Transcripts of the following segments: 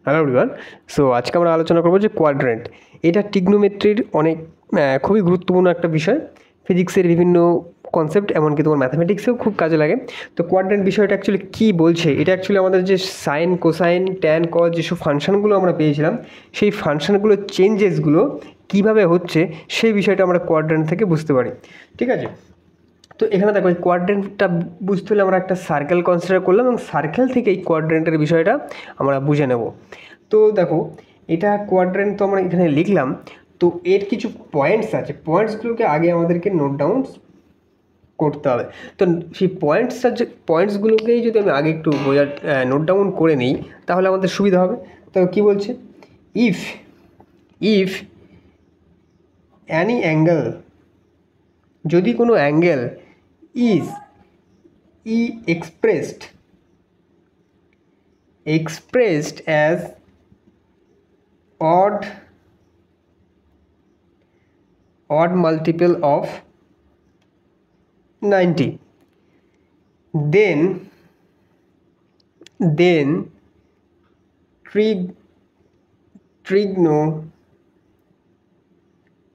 Hello everyone. So আজকে আমরা আলোচনা করবো যে কোয়াড্রেন্ট, এটা ট্রিগনোমেট্রির অনেক খুবই গুরুত্বপূর্ণ একটা বিষয়। ফিজিক্সের বিভিন্ন কনসেপ্ট, এমনকি তোমার ম্যাথামেটিক্সেও খুব কাজে লাগে। তো কোয়াড্রেন্ট বিষয়টা অ্যাকচুয়ালি কী বলছে, এটা অ্যাকচুয়ালি আমাদের যে সাইন, কোসাইন, ট্যান, কজ যেসব ফাংশনগুলো আমরা পেয়েছিলাম, সেই ফাংশনগুলোর চেঞ্জেসগুলো কীভাবে হচ্ছে সেই বিষয়টা আমরা কোয়াড্রেন্ট থেকে বুঝতে পারি। ঠিক আছে, তো এখানে দেখো এই কোয়াড্রেন্টটা বুঝতে হলে আমরা একটা সার্কেল কনসিডার করলাম এবং সার্কেল থেকে এই কোয়াড্রেন্টের বিষয়টা আমরা বুঝে নেব। তো দেখো, এটা কোয়াড্রেন্ট তো আমরা এখানে লিখলাম, তো এর কিছু পয়েন্টস আছে, পয়েন্টসগুলোকে আগে আমাদেরকে নোট ডাউন করতে হবে। তো সেই পয়েন্টসগুলোকেই যদি আমি আগে একটু নোট ডাউন করে নিই তাহলে আমাদের সুবিধা হবে। তো কী বলছে, ইফ ইফ অ্যানি অ্যাঙ্গেল, যদি কোনো angle is expressed as odd multiple of 90, then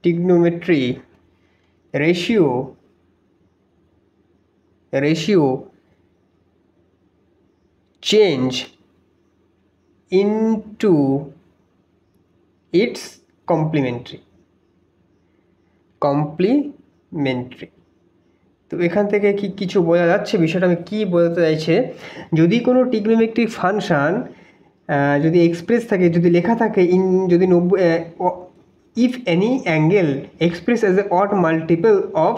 trigonometry ratio change into its complementary। তো এখান থেকে কি কিছু বোঝা যাচ্ছে বিষয়টা আমি কী বোঝাতে চাইছে, যদি কোনো ট্রিগনোমেট্রিক ফাংশন যদি এক্সপ্রেস থাকে, যদি লেখা থাকে যদি 90, if any angle expressed as an odd multiple of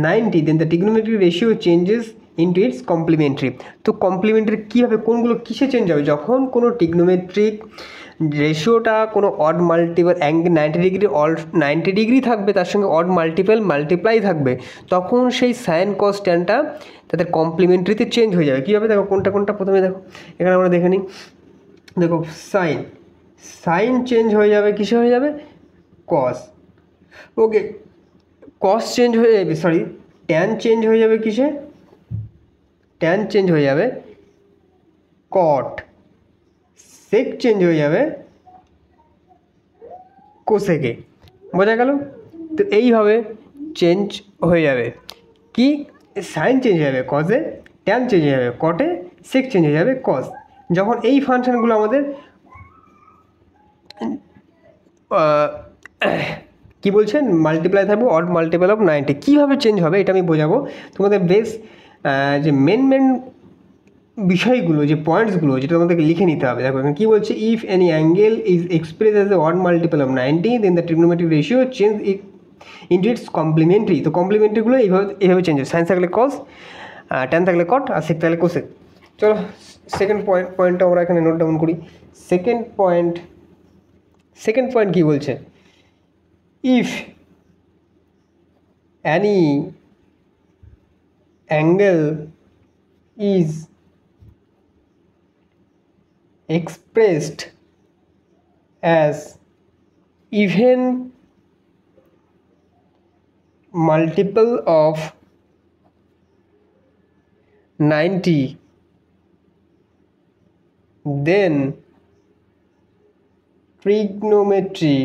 90, then the trigonometric ratio changes into its complementary। তো কমপ্লিমেন্টারি কীভাবে, কোনগুলো কিসে চেঞ্জ হবে, যখন কোনো ট্রিগনোমেট্রিক রেশিওটা কোনো অড মাল্টিপল অ্যাঙ্গেল 90 ডিগ্রি থাকবে, তার সঙ্গে অড মাল্টিপ্লাই থাকবে, তখন সেই সাইন কস ট্যানটা তাদের কমপ্লিমেন্টারিতে চেঞ্জ হয়ে যাবে। কীভাবে দেখো, কোনটা প্রথমে দেখো, এখানে আমরা দেখে নিই। দেখো সাইন চেঞ্জ হয়ে যাবে, কিসে হয়ে যাবে, কস। ওকে, কস চেঞ্জ হয়ে যাবে, ট্যান চেঞ্জ হয়ে যাবে কিসে, ট্যান চেঞ্জ হয়ে যাবে কট, সেক চেঞ্জ হয়ে যাবে কোসেকে। বোঝা গেল? তো এইভাবে চেঞ্জ হয়ে যাবে, কি সাইন চেঞ্জ হয়ে যাবে কসে, ট্যান চেঞ্জ হয়ে যাবে কটে, সেক চেঞ্জ হয়ে যাবে কস। যখন এই ফাংশনগুলো আমাদের কি বলছেন, মাল্টিপ্লাই থাকবে অড মাল্টিপল অফ 90, কীভাবে চেঞ্জ হবে এটা আমি বোঝাবো তোমাদের। বেশ যে মেন বিষয়গুলো, যে পয়েন্টসগুলো, যেটা তোমাদেরকে লিখে নিতে হবে। দেখো এখানে কী বলছে, if any angle is express as a odd multiple of 90, then the trigonometric ratio change into its complementary. তো কমপ্লিমেন্টারিগুলো এইভাবে চেঞ্জ হয়, সাইন থাকলে কস, ট্যান থাকলে কট, আর সেক থাকলে কোসেক। চলো সেকেন্ড পয়েন্টটা আমরা এখানে নোট ডাউন করি। সেকেন্ড পয়েন্ট কী বলছে, if any angle is expressed as even multiple of 90, then trigonometry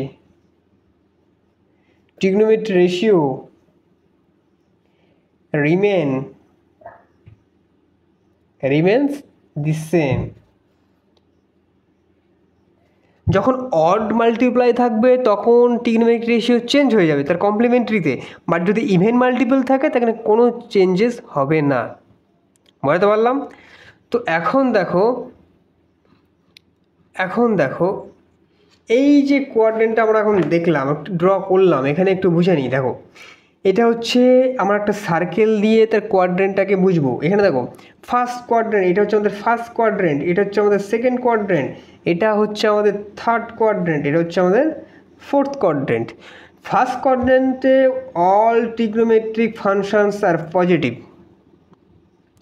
ratio remains the same। যখন অড মাল্টিপ্লাই থাকবে তখন ট্রিগনোমেট্রিক রেশিও চেঞ্জ হয়ে যাবে তার কমপ্লিমেন্টারিতে, বাট যদি ইভেন মাল্টিপল থাকে তাহলে কোনো চেঞ্জেস হবে না। বুঝতে পারলাম? তো এখন দেখো এই যে কোয়াড্রেন্টটা আমরা এখন দেখলাম, একটু ড্র করলাম, এখানে একটু বুঝে নিই। দেখো এটা হচ্ছে আমরা একটা সার্কেল দিয়ে তার কোয়াড্রেন্টটাকে বুঝবো। এখানে দেখো ফার্স্ট কোয়াড্রেন্ট, এটা হচ্ছে আমাদের ফার্স্ট কোয়াড্রেন্ট, এটা হচ্ছে আমাদের সেকেন্ড কোয়াড্রেন্ট, এটা হচ্ছে আমাদের থার্ড কোয়াড্রেন্ট, এটা হচ্ছে আমাদের ফোর্থ কোয়াড্রেন্ট। ফার্স্ট কোয়াড্রেন্টে all trigonometric functions are positive,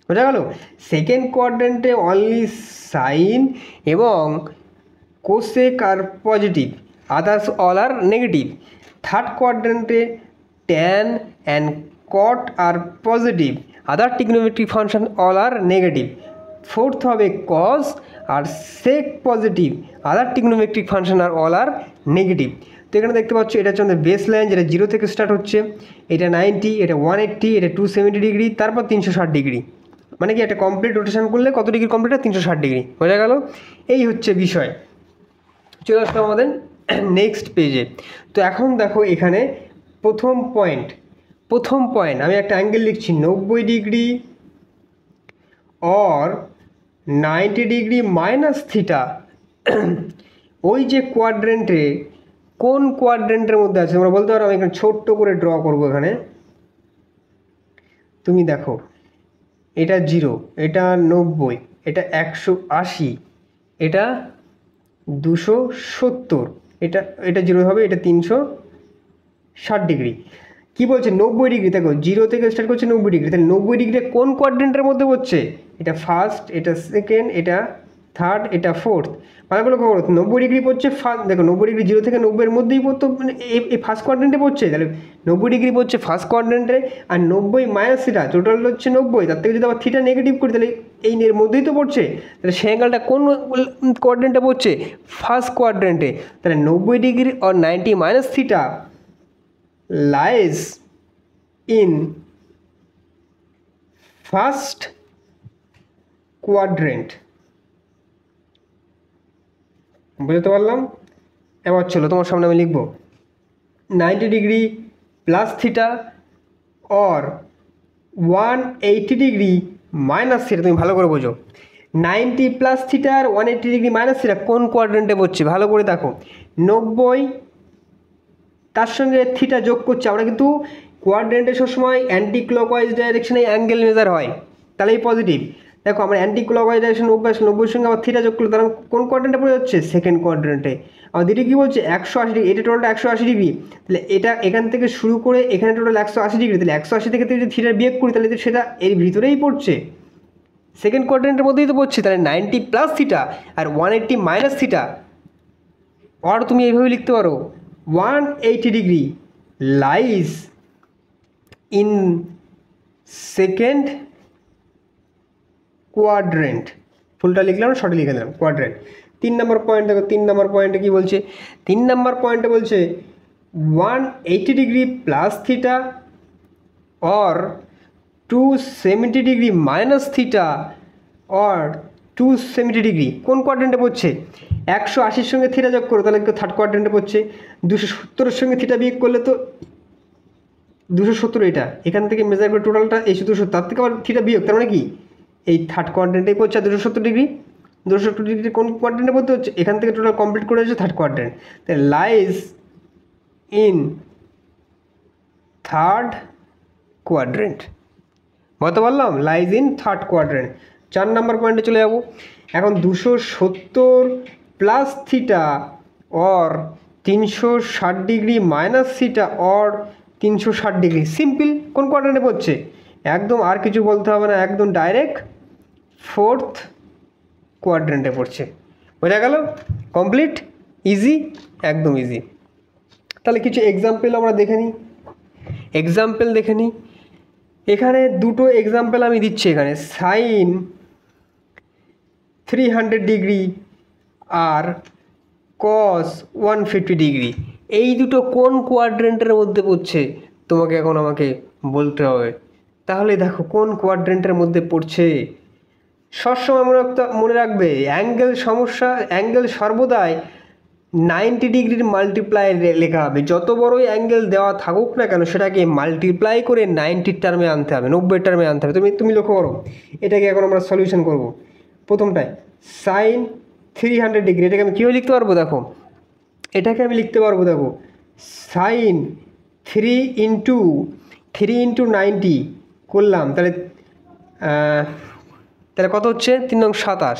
বোঝা গেল। সেকেন্ড কোয়াড্রেন্টে অনলি সাইন এবং cosec are positive, others all are negative. Third কোয়াড্রেন্টে tan and cot are positive, other trigonometric function all are negative. Fourth হবে cos, আর sec positive other trigonometric function are all are negative. তো এখানে দেখতে পাচ্ছ এটা হচ্ছে আমাদের বেস লাইন, যেটা 0 থেকে স্টার্ট হচ্ছে, এটা 90, এটা 180, এটা 270 ডিগ্রি, তারপর 360 ডিগ্রি। মানে কি একটা কমপ্লিট রোটেশন করলে কত ডিগ্রি কমপ্লিট হয়? 360 ডিগ্রি। বোঝা গেল? এই হচ্ছে বিষয়। চলে আসলো আমাদের নেক্সট পেজে। তো এখন দেখো এখানে প্রথম পয়েন্ট আমি একটা অ্যাঙ্গেল লিখছি 90 degree or 90 degree minus theta. ওই যে কোয়াড্রেন্টে কোন কোয়াড্রেন্টের মধ্যে আছে তোমরা বলতে পারো? আমি এখানে ছোট্ট করে ড্র করবো। এখানে তুমি দেখো এটা 0, এটা 90, এটা 180, এটা 270, এটা 0 হবে, এটা 360 ডিগ্রি। কি বলছে? 90 ডিগ্রি। দেখো 0 থেকে স্টার্ট করছে 90 ডিগ্রি, তাহলে 90 ডিগ্রি কোন কোয়াড্রেন্টের মধ্যে পড়ছে? এটা ফার্স্ট, এটা সেকেন্ড, এটা থার্ড, এটা ফোর্থ। ভালো করে 90 ডিগ্রি পড়ছে ফার্স্ট। দেখো 90 ডিগ্রি 0 থেকে 90 এর মধ্যেই পড়তো, মানে এই ফার্স্ট কোয়াড্রেন্টে পড়ছে। তাহলে 90 ডিগ্রি পড়ছে ফার্স্ট কোয়াড্রেন্টে, আর 90 মাইনাস থিটা, টোটাল হচ্ছে 90, তার থেকে যদি আবার থিটা নেগেটিভ করি তাহলে এই এর মধ্যেই তো পড়ছে। তাহলে সেই অ্যাঙ্গেলটা কোন কোয়াড্রেন্টে পড়ছে? ফার্স্ট কোয়াড্রেন্টে। তাহলে 90 ডিগ্রি আর 90 minus theta lies in first quadrant। বুঝতে পারলাম? এবার চলো তোমার সামনে আমি লিখব 90 degree plus theta or 180 degree minus theta. তুমি ভালো করে বোঝো 90 প্লাস থিটা আর 180 ডিগ্রি মাইনাস থিটা কোন কোয়াড্রেন্টে পড়ছে? ভালো করে দেখো 90 তার সঙ্গে থিটা যোগ করছে। আমরা কিন্তু কোয়াড্রেন্টে সবসময় অ্যান্টি ক্লকওয়াইজ ডাইরেকশনে অ্যাঙ্গেল মেজার হয়, তাহলে এই পজিটিভ। দেখো আমরা অ্যান্টি ক্লকওয়াইজ ডাইরেকশন 90 সঙ্গে আবার থিটা যোগ করলে তাহলে কোন কোয়াড্রেন্টে পড়ে যাচ্ছে? সেকেন্ড কোয়াড্রেন্টে। আর দ্বিতীয় কী বলছে? 180 ডিগ্রি, এটা টোটালটা 180 ডিগ্রি। তাহলে এটা এখান থেকে শুরু করে এখানে টোটাল 180 ডিগ্রি। তাহলে 180 থেকে যদি থিটা বিয়োগ করি তাহলে সেটা এর ভিতরেই পড়ছে, সেকেন্ড কোয়াড্রেন্টের মধ্যেই তো পড়ছে। তাহলে 90 প্লাস থিটা আর 180 মাইনাস থিটা, আর তুমি এইভাবে লিখতে পারো 180 degree lies in second quadrant. ফুলটা লিখলাম, শর্টে লিখে দিলাম কোয়াড্রেন্ট। 3 নম্বর পয়েন্ট দেখো, 3 নম্বর পয়েন্টে কী বলছে? 3 নম্বর পয়েন্টে বলছে 180 degree plus theta or 270 degree minus theta or 270 degree কোন কোয়াড্রেন্টে পড়ছে? 180-র সঙ্গে থিটা যোগ করো তাহলে থার্ড কোয়াড্রেন্টে পড়ছে। 270-এর সঙ্গে থিটা বিয়োগ করলে তো 270, এটা এখান থেকে মেজার করে টোটালটা এই 270, তার থেকে আবার থিটা বিয়োগ, তার মানে কি এই থার্ড কোয়াড্রেন্টেই পড়ছে। 270 ডিগ্রি, 270 ডিগ্রি কোন কোয়াড্রেন্টে পড়তে হচ্ছে? এখান থেকে টোটাল কমপ্লিট করে হচ্ছে থার্ড কোয়াড্রেন্ট। তাই লাইজ ইন থার্ড কোয়াড্রেন্ট। বলতে পারলাম? Lies in third quadrant. 4 নম্বর পয়েন্টে চলে যাব। এখন 270 plus theta or 360 degree minus theta or 360 degree simple কোন কোয়াড্রেন্টে পড়ছে? একদম আর কিছু বলতে হবে না, একদম ডাইরেক্ট ফোর্থ কোয়াড্রেন্টে পড়ছে। বোঝা গেল? কমপ্লিট, ইজি, একদম ইজি। তাহলে কিছু এক্সাম্পল আমরা দেখে নিই। এখানে দুটো এক্সাম্পল আমি দিচ্ছি। এখানে সাইন 300 ডিগ্রি আর কস 150 ডিগ্রি, এই দুটো কোন কোয়াড্রেন্টের মধ্যে পড়ছে তোমাকে এখন আমাকে বলতে হবে। তাহলে দেখো কোন কোয়াড্রেন্টের মধ্যে পড়ছে। সবসময় মনে রাখবে অ্যাঙ্গেল সর্বদাই 90 ডিগ্রির মাল্টিপ্লাই লেখা হবে। যত বড়ই অ্যাঙ্গেল দেওয়া থাকুক না কেন সেটাকে মাল্টিপ্লাই করে 90 টার্মে আনতে হবে, 90 টার্মে আনতে হবে। তুমি লক্ষ্য করো, এটাকে এখন আমরা সলিউশন করব। প্রথমটায় সাইন 300 ডিগ্রি, এটাকে আমি কীভাবে লিখতে পারবো? দেখো এটাকে আমি লিখতে পারবো, দেখো সাইন 3 ইন্টু 90 করলাম, তাহলে কত হচ্ছে? 3 নং 27।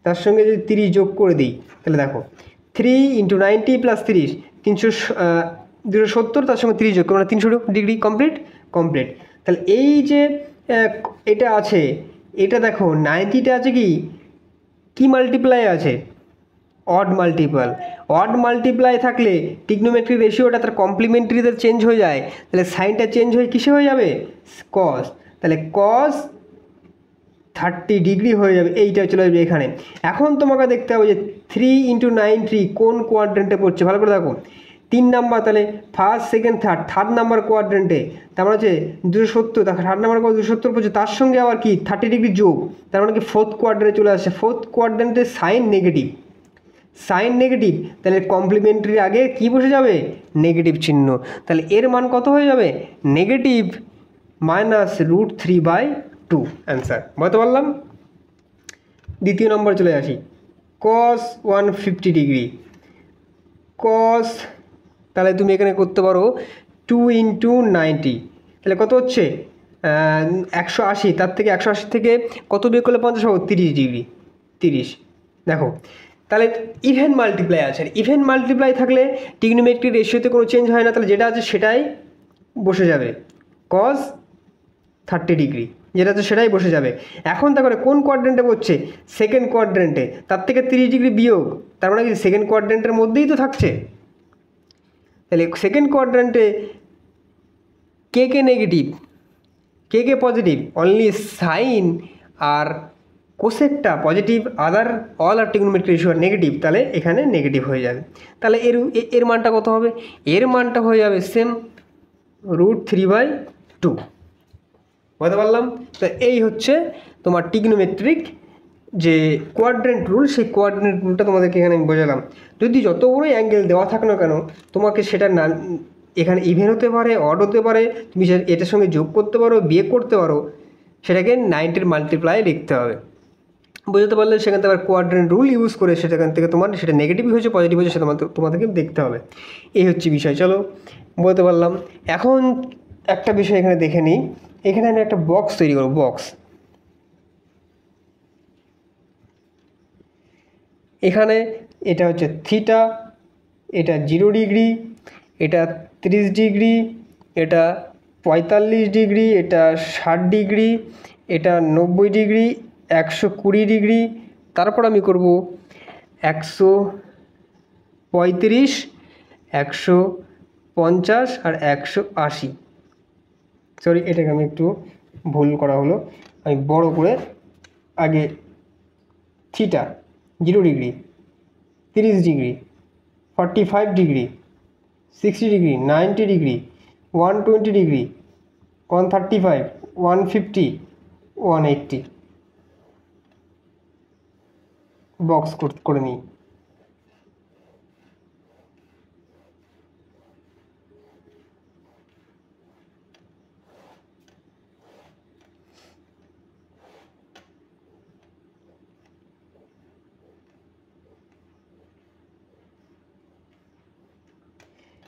তার সঙ্গে যদি 30 যোগ করে দিই তাহলে দেখো 3 ইন্টু 90 প্লাস 30, 270, তার সঙ্গে 30 যোগ করে 300 ডিগ্রি কমপ্লিট। তাহলে এই যে এটা আছে, এটা দেখো 90টা আছে কি মাল্টিপ্লাই আছে? অড মাল্টিপ্লাই থাকলে ট্রিগনোমেট্রিক রেশিওটা তার কমপ্লিমেন্টারিতে চেঞ্জ হয়ে যায়। তাহলে সাইনটা চেঞ্জ হয়ে কিসে হয়ে যাবে? কস। তাহলে কস 30 ডিগ্রি হয়ে যাবে, এইটা চলে আসবে এখানে। এখন তোমাকে দেখতে হবে যে 3 × 90 কোন কোয়াড্রেন্টে পড়ছে, ভালো করে দেখো। 3 নাম্বার, তাহলে ফার্স্ট সেকেন্ড থার্ড নাম্বার কোয়াড্রেন্টে, তার মানে হচ্ছে 270, তার থার্ড নাম্বার 270 পড়ছে, তার সঙ্গে আবার কি 30 ডিগ্রি যোগ, তার মানে কি ফোর্থ কোয়াড্রেন্টে চলে আসছে। ফোর্থ কোয়াড্রেন্টে সাইন নেগেটিভ, তাহলে কমপ্লিমেন্টারির আগে কি বসে যাবে, নেগেটিভ চিহ্ন। তাহলে এর মান কত হয়ে যাবে, নেগেটিভ -√3/2 অ্যান্সার। বলতে পারলাম। দ্বিতীয় নম্বর চলে আসি, cos 150 ডিগ্রি। cos, তাহলে তুমি এখানে করতে পারো 2 × 90, তাহলে কত হচ্ছে 180, তার থেকে 180 থেকে কত বিয়োগ করলে 50 পাবো, 30 ডিগ্রি, 30। দেখো তাহলে ইভেন মাল্টিপ্লাই আছে, আর ইভেন মাল্টিপ্লাই থাকলে ট্রিগনোমেট্রিক রেশিওতে কোনো চেঞ্জ হয় না, তাহলে যেটা আছে সেটাই বসে যাবে, cos 30 ডিগ্রি যেটা আছে সেটাই বসে যাবে। এখন তারপরে কোন কোয়াড্রেন্টে পড়ছে, সেকেন্ড কোয়াড্রেন্টে, তার থেকে 30 ডিগ্রি বিয়োগ, তার মানে কি সেকেন্ড কোয়াড্রেন্টের মধ্যেই তো থাকছে। তাহলে সেকেন্ড কোয়াড্রেন্টে কে নেগেটিভ, কে পজিটিভ, অনলি সাইন আর কোসেকটা পজিটিভ, আদার অল আর ট্রিগনোমেট্রিক রেশিও আর নেগেটিভ, তাহলে এখানে নেগেটিভ হয়ে যাবে। তাহলে এর মানটা কত হবে, এর মানটা হয়ে যাবে সেম √3/2। বুঝতে পারলাম। তো এই হচ্ছে তোমার ট্রিগনোমেট্রিক যে কোয়াড্রেন্ট রুল, সেই কোয়াড্রেন্ট রুলটা তোমাদেরকে এখানে আমি বোঝালাম। যদি যত বড়ই অ্যাঙ্গেল দেওয়া থাক না কেন, তোমাকে সেটা না এখানে ইভেন হতে পারে, অড হতে পারে, তুমি এটার সঙ্গে যোগ করতে পারো, বিয়োগ করতে পারো, সেটাকে 90 মাল্টিপ্লাই লিখতে হবে। বোঝাতে পারলে সেখান থেকে আবার কোয়াড্রেন্ট রুল ইউজ করে সেখান থেকে তোমার সেটা নেগেটিভ হয়েছে পজিটিভ হয়েছে সেটা তোমাদেরকে দেখতে হবে। এই হচ্ছে বিষয়। চলো, বলতে পারলাম। এখন একটা বিষয় এখানে দেখে নিই, এখানে আমি একটা বক্স তৈরি করব, বক্স। এখানে এটা হচ্ছে থিটা, এটা 0 ডিগ্রি, এটা 30 ডিগ্রি, এটা 45 ডিগ্রি, এটা 60 ডিগ্রি, এটা 90 ডিগ্রি, 120 ডিগ্রি, তারপর আমি করব 135, 150 আর 180। সরি, এটাকে আমি একটু ভুল করা হলো, আমি বড় করে আগে theta 0 degree, 30 degree, 45 degree, 60 degree, 90 degree, 120 degree, 135, 150, 180 box করে নিই।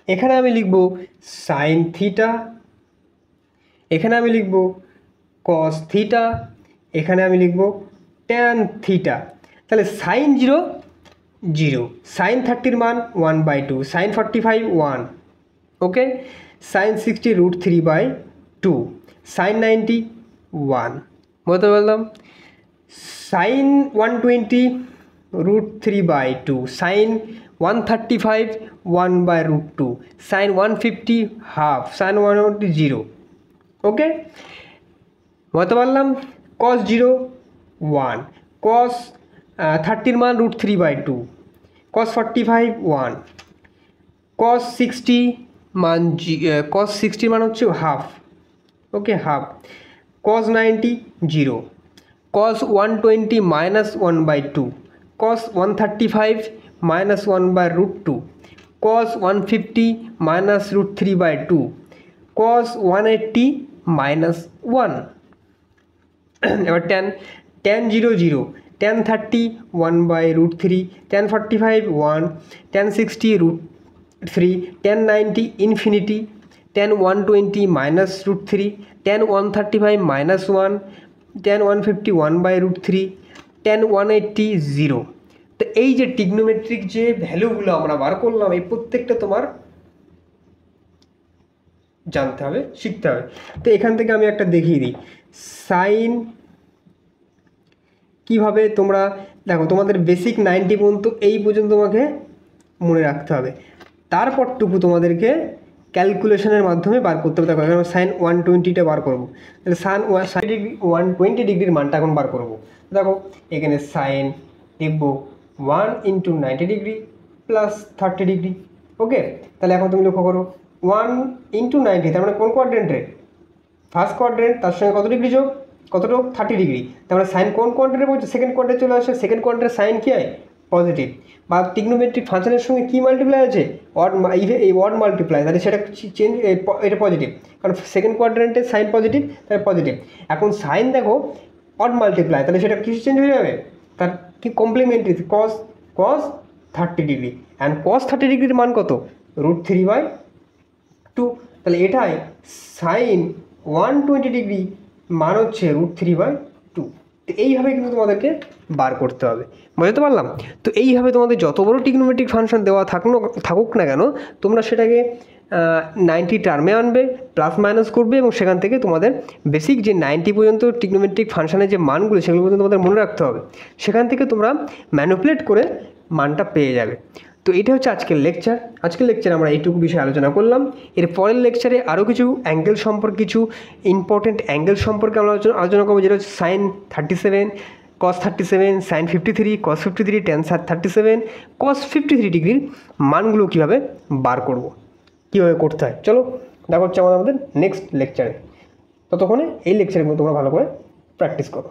এখানে আমি লিখব সাইন থিটা, এখানে আমি লিখব কস থিটা, এখানে আমি লিখব ট্যান থিটা। তাহলে সাইন 0 0, সাইন 30 মান 1/2, সাইন 45 1, ওকে, সাইন 60 √3/2, সাইন 90 1। বলতে পারলাম। Sine 120 √3/2, sine 135 1/√2, sine 150 half, sine 180 0, okay. বলতে পারলাম। কস 0 1, কস 30 মান √3/2, কস 45 1, কস 60 মান কস 60 মান হচ্ছে হাফ, ওকে, হাফ, কস 90 0, কস 120 -1/2, কস 135 -1/√2, কস 150 -√3/2, কস 180 -1। এবার tan 0 0, tan 30 1/√3, tan 45 1, tan 60 √3, tan 90 infinity, tan 120 -√3, tan 135 -1, tan 150 1/√3, tan 180 0। তো এই যে ট্রিগনোমেট্রিক যে ভ্যালুগুলো আমরা বার করলাম, এই প্রত্যেকটা তোমার জানতে হবে, শিখতে হবে। তো এখান থেকে আমি একটা দেখিয়ে দিই সাইন কিভাবে তোমরা দেখো, তোমাদের বেসিক 90 পর্যন্ত এই পর্যন্ত তোমাকে মনে রাখতে হবে, তারপরটুকু তোমাদেরকে ক্যালকুলেশনের মাধ্যমে বার করতে হবে। দেখো এখানে সাইন 120টা বার করবো, তাহলে সাইন 120 ডিগ্রির মানটা এখন বার করবো। দেখো এখানে সাইন লিখবো 1 × 90 ডিগ্রি প্লাস 30 ডিগ্রি। ওকে, তাহলে এখন তুমি লক্ষ্য করো 1 × 90, তার মানে কোন কোয়াড্রেন্টে? ফার্স্ট কোয়াড্রেন্ট, তার সঙ্গে কত ডিগ্রি যোগ, কতটুকু 30 ডিগ্রি, তার মানে সাইন কোন কোয়াড্রেন্টে পড়ছে? সেকেন্ড কোয়াড্রেন্টে চলে আসে। সেকেন্ড কোয়াড্রেন্টের সাইন কী হয়? পজিটিভ। বা ট্রিগনোমেট্রিক ফাংশনের সঙ্গে কী মাল্টিপ্লাই আছে? এই ওয়ার্ড মাল্টিপ্লাই, তাহলে সেটা চেঞ্জ, এটা পজিটিভ, কারণ সেকেন্ড কোয়াড্রেন্টের সাইন পজিটিভ, তাহলে পজিটিভ। এখন সাইন দেখো অড মাল্টিপ্লাই, তাহলে সেটা কিছু চেঞ্জ হয়ে যাবে, তার কি complementary cos 30 degree. And cos 30 ডিগ্রির মান কত? √3/2। তাহলে এটাই সাইন 120 ডিগ্রি মান হচ্ছে √3/2। তো এইভাবে কিন্তু তোমাদেরকে বার করতে হবে, বুঝতে পারলাম? তো এইভাবে তোমাদের যত বড় ট্রিগনোমেট্রিক ফাংশন দেওয়া থাকুক না কেন, তোমরা সেটাকে 90 টার্মে আনবে, প্লাস মাইনাস করবে, এবং সেখান থেকে তোমাদের বেসিক যে 90 পর্যন্ত ট্রিগনোমেট্রিক ফাংশনের যে মানগুলো সেগুলো পর্যন্ত তোমাদের মনে রাখতে হবে। সেখান থেকে তোমরা ম্যানিপুলেট করে মানটা পেয়ে যাবে। তো এটা হচ্ছে আজকের লেকচার। আজকের লেকচারে আমরা এইটুকু বিষয়ে আলোচনা করলাম। এর পরের লেকচারে আরও কিছু অ্যাঙ্গেল সম্পর্কে, কিছু ইম্পর্টেন্ট অ্যাঙ্গেল সম্পর্কে আমরা আলোচনা করবো, যেটা হচ্ছে sign 37, cos 37, sign 53, cos 53, tan 37, cos 53 ডিগ্রির মানগুলো কীভাবে বার করব, কীভাবে করতে হয়। চলো দেখা হচ্ছে আমাদের নেক্সট লেকচারে। ততক্ষণে এই লেকচারগুলো তোমরা ভালো করে প্র্যাকটিস করো।